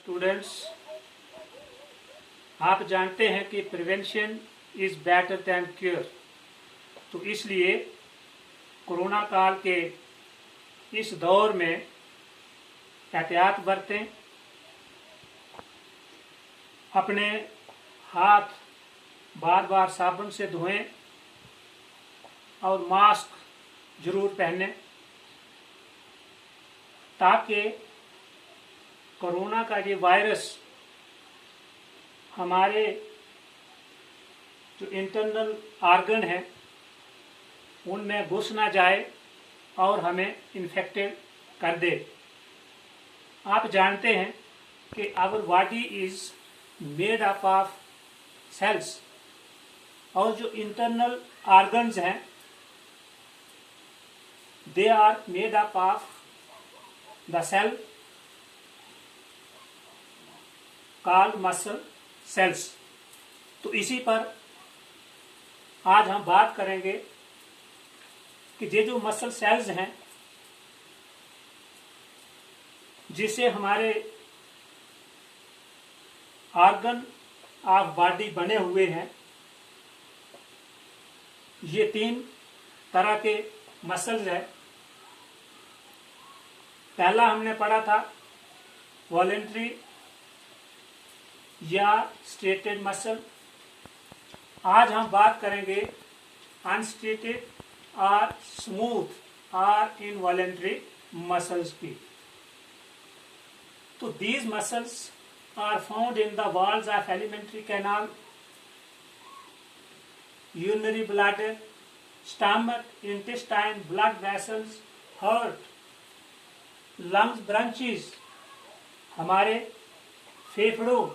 Students, आप जानते हैं कि prevention is better than cure. तो इसलिए कोरोना काल के इस दौर में एहतियात बरतें, अपने हाथ बार बार साबुन से धोएं और मास्क जरूर पहनें ताकि कोरोना का ये वायरस हमारे जो इंटरनल ऑर्गन हैं उनमें घुस ना जाए और हमें इन्फेक्टेड कर दे। आप जानते हैं कि our body is made up of cells और जो इंटरनल ऑर्गन्स हैं they are made up of the cell called muscle cells. तो इसी पर आज हम बात करेंगे कि ये जो मसल सेल्स हैं जिससे हमारे ऑर्गन ऑफ बॉडी बने हुए हैं, ये 3 तरह के मसल्स हैं। पहला हमने पढ़ा था वॉलेंट्री या स्ट्रेटेड मसल। आज हम बात करेंगे अनस्ट्रेटेड और स्मूथ और इनवॉलेंट्री मसल्स की। तो these muscles are found in the walls of alimentary canal, urinary bladder, stomach, intestine, blood vessels, heart, lungs branches, हमारे फेफड़ों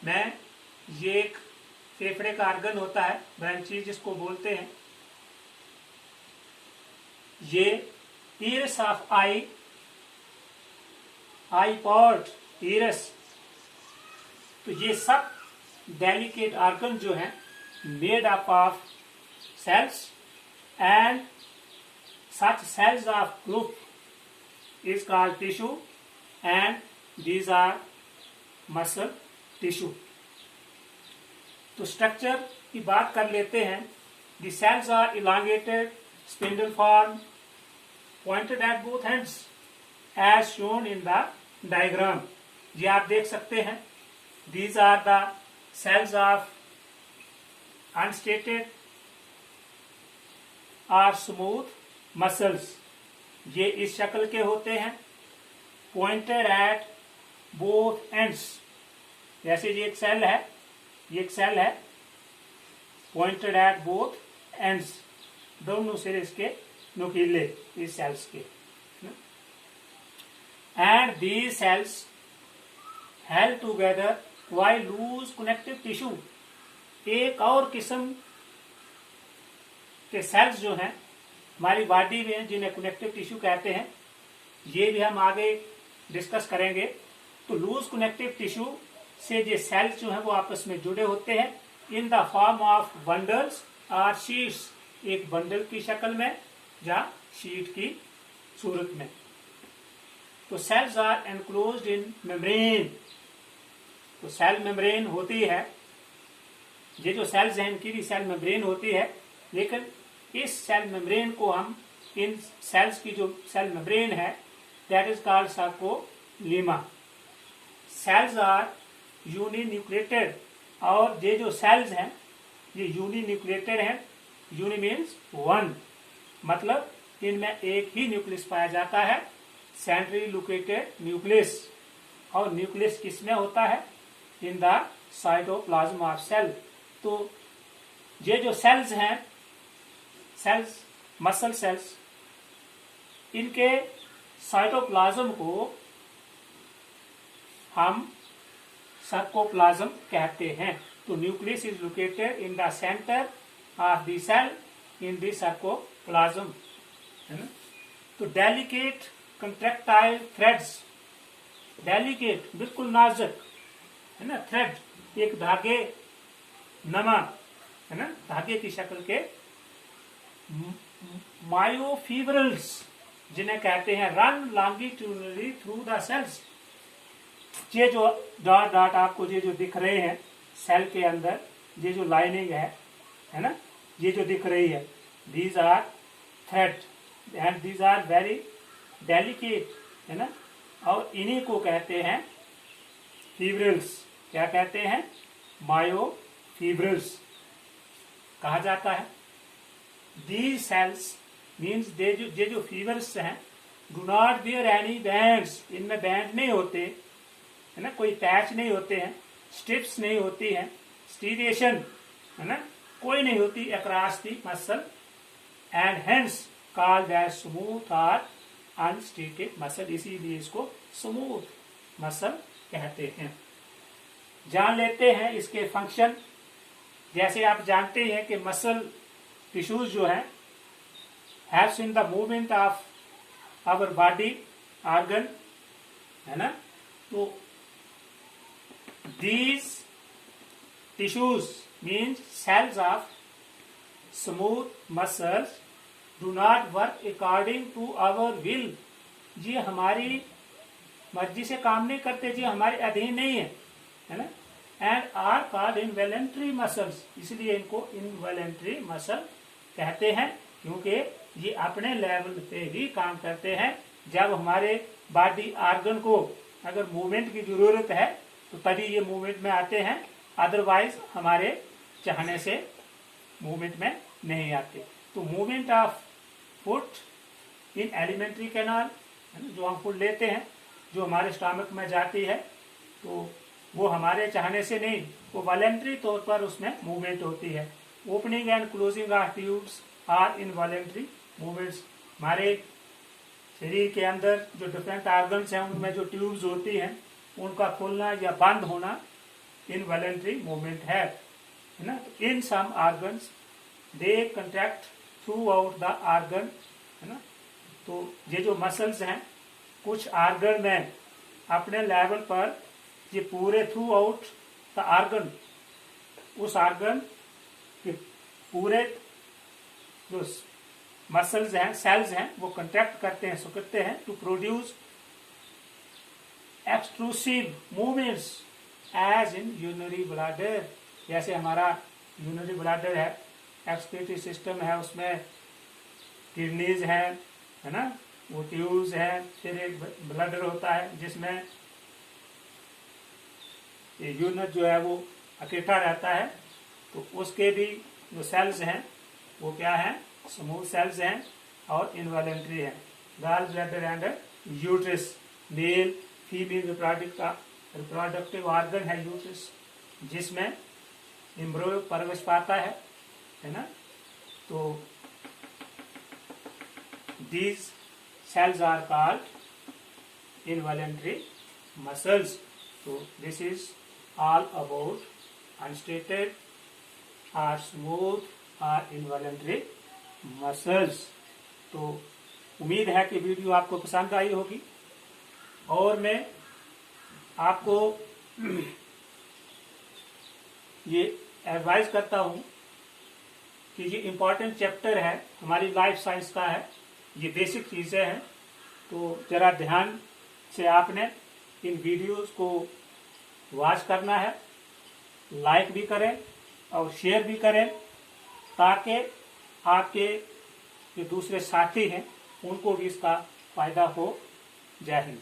में ये एक फेफड़े का ऑर्गन होता है, ब्रांचेज जिसको बोलते हैं। ये ears of eye pot, ears, तो ये सब डेलिकेट ऑर्गन जो हैं made up of cells and such cells of group is called tissue and these are muscle tissue. तो स्ट्रक्चर की बात कर लेते हैं। The cells are elongated, spindle form, pointed at both ends as shown in the diagram. ये आप देख सकते हैं। These are the cells of unstriated और स्मूथ मसल्स। ये इस शक्ल के होते हैं, पॉइंटेड एट बोथ एंड्स। जैसे ये एक सेल है, ये एक सेल है, पॉइंटेड एट बोथ एंड्स, दोनों सिरे इसके नुकीले इस सेल्स के। And these cells held together by loose connective tissue। एक और किस्म के सेल्स जो हैं हमारी बॉडी में जिन्हें कनेक्टिव टिश्यू कहते हैं, ये भी हम आगे डिस्कस करेंगे। तो लूज कनेक्टिव टिश्यू से ये सेल्स जो हैं वो आपस में जुड़े होते हैं in the form of bundles और शीट्स, एक बंडल की शक्ल में या शीट की सूरत में। तो cells are enclosed in membrane. तो सेल मेम्ब्रेन होती है, ये जो सेल्स हैं इनकी भी सेल मेम्ब्रेन होती है, लेकिन इस सेल मेम्ब्रेन को हम इन सेल्स की जो सेल मेम्ब्रेन है that is called sarcoplasm. Cells are uninucleated और ये जो सेल्स हैं ये यूनिन्यूक्लिएटेड हैं। यूनि मीन्स 1, मतलब इनमें एक ही न्यूक्लियस पाया जाता है, सेंट्रली लोकेटेड न्यूक्लियस। और न्यूक्लियस किसमें होता है? In the cytoplasm of cell. तो ये जो सेल्स हैं, सेल्स मसल सेल्स, इनके साइटोप्लाज्म को हम सार्कोप्लाज्म कहते हैं। तो nucleus is located in the centre of the cell in the sarcoplasm, है ना। तो डेलिकेट कंट्रैक्टाइल थ्रेड्स, डेलिकेट बिल्कुल नाजुक, है ना, थ्रेड एक धागे नमा, है ना, धागे की शक्ल के मायोफिब्रिल्स जिन्हें कहते हैं run longitudinally through the cells. ये जो डॉट डॉट आपको ये जो दिख रहे हैं सेल के अंदर, ये जो लाइनिंग है ना, ये जो दिख रही है, these are thread and these are very delicate, है ना, और इन्हीं को कहते हैं फिब्रिल्स। क्या कहते हैं? मायोफिब्रिल्स कहा जाता है। दीज सेल्स मीन्स ये जो फिब्रिल्स हैं, do not bear any bands, इनमें बैंड नहीं होते, है ना, कोई पैच नहीं होते हैं, स्ट्रिप्स नहीं होती हैं, स्टीरिएशन, है ना, कोई नहीं होती across the muscle, and hence called as smooth और अनस्ट्रीटेड मसल, इसीलिए इसको स्मूथ मसल कहते हैं। जान लेते हैं इसके फंक्शन। जैसे आप जानते हैं कि मसल टिश्यूज जो है helps in the movement of our body organ, है ना, तो these tissues means cells of smooth muscles do not work according to our will, जी हमारी मर्जी से काम नहीं करते, जी हमारे अधीन नहीं है ना, and are called involuntary muscles, इसलिए इनको इनवॉलंटरी मसल कहते हैं, क्योंकि ये अपने लेवल पे भी काम करते हैं। जब हमारे बॉडी ऑर्गन को अगर मूवमेंट की जरूरत है तो तभी ये मूवमेंट में आते हैं, अदरवाइज हमारे चाहने से मूवमेंट में नहीं आते। तो movement of food in alimentary canal, जो हम फूड लेते हैं, जो हमारे स्टमक में जाती है, तो वो हमारे चाहने से नहीं, वो वॉलेंट्री तौर पर उसमें मूवमेंट होती है। Opening and closing of tubes are involuntary movements. हमारे शरीर के अंदर जो डिफरेंट ऑर्गन्स हैं उनमें जो ट्यूब्स होती हैं उनका खुलना या बंद होना इनवॉलेंट्री मूवमेंट है ना। तो in some organs they contract throughout the organ, है ना। तो ये जो मसल्स हैं कुछ ऑर्गन में अपने लेवल पर ये पूरे थ्रू आउट द ऑर्गन, उस ऑर्गन के पूरे जो मसल्स हैं, सेल्स हैं, वो कंट्रैक्ट करते हैं, सिकुड़ते हैं to produce extrusive movements as in urinary bladder. जैसे हमारा यूरिनरी ब्लैडर है, एक्सक्रीटरी सिस्टम है, उसमें किडनीज है ना, वो ट्यूब्स हैं, फिर एक ब्लैडर होता है जिसमें यूरिन जो है वो इकट्ठा रहता है। तो उसके भी जो सेल्स हैं वो क्या है, स्मूथ सेल्स हैं और इनवॉलेंट्री है। Gall bladder and uterus, male female reproductive organ है यूट्रस, जिसमें एम्ब्रियो परवश पाता है ना। तो these cells are called involuntary muscles. तो this is all about unstated or smooth or involuntary muscles। तो उम्मीद है कि वीडियो आपको पसंद आई होगी, और मैं आपको ये एडवाइज करता हूँ कि ये इम्पोर्टेंट चैप्टर है, हमारी लाइफ साइंस का है, ये बेसिक चीज़ें हैं। तो जरा ध्यान से आपने इन वीडियोस को वॉच करना है, लाइक भी करें और शेयर भी करें, ताकि आपके जो दूसरे साथी हैं उनको भी इसका फायदा हो। जय हिंद।